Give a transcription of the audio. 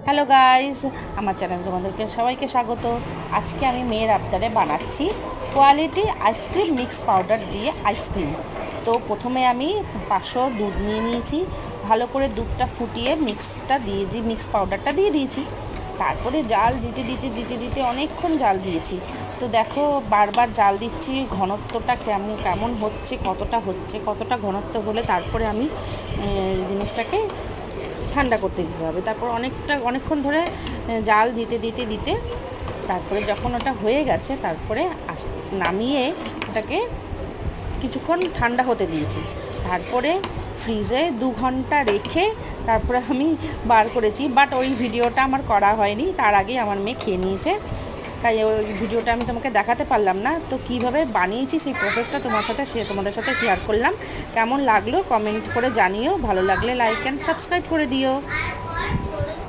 Hello guys, আমার চ্যানেলে তোমাদেরকে সবাইকে স্বাগত। আজকে আমি মেয়ের আবদারে বানাচ্ছি কোয়ালিটি আইসক্রিম মিক্স পাউডার দিয়ে আইসক্রিম। তো প্রথমে আমি 500 দুধ নিয়ে নিয়েছি, ভালো করে দুধটা ফুটিয়ে মিক্স পাউডারটা দিয়ে দিয়েছি। তারপরে জাল দিতে দিতে দিতে দিতে অনেকক্ষণ জাল দিয়েছি। তো দেখো বারবার জাল দিচ্ছি, ঘনত্বটা কেমন কেমন হচ্ছে, কতটা ঘনত্ব হলে তারপরে আমি জিনিসটাকে ঠান্ডা করতে দিতে হবে। তারপর অনেকক্ষণ ধরে জাল দিতে দিতে দিতে তারপরে যখন ওটা হয়ে গেছে তারপরে নামিয়ে ওটাকে কিছুক্ষণ ঠান্ডা হতে দিয়েছি। তারপরে ফ্রিজে 2 ঘন্টা রেখে তারপরে আমি বার করেছি, বাট ওই ভিডিওটা আমার করা হয়নি, তার আগেই আমার মেয়ে খেয়ে নিয়েছে, তাই ওই ভিডিওটা আমি তোমাকে দেখাতে পারলাম না। তো কীভাবে বানিয়েছি সেই প্রসেসটা তোমাদের সাথে শেয়ার করলাম। কেমন লাগলো কমেন্ট করে জানিও, ভালো লাগলে লাইক অ্যান্ড সাবস্ক্রাইব করে দিও।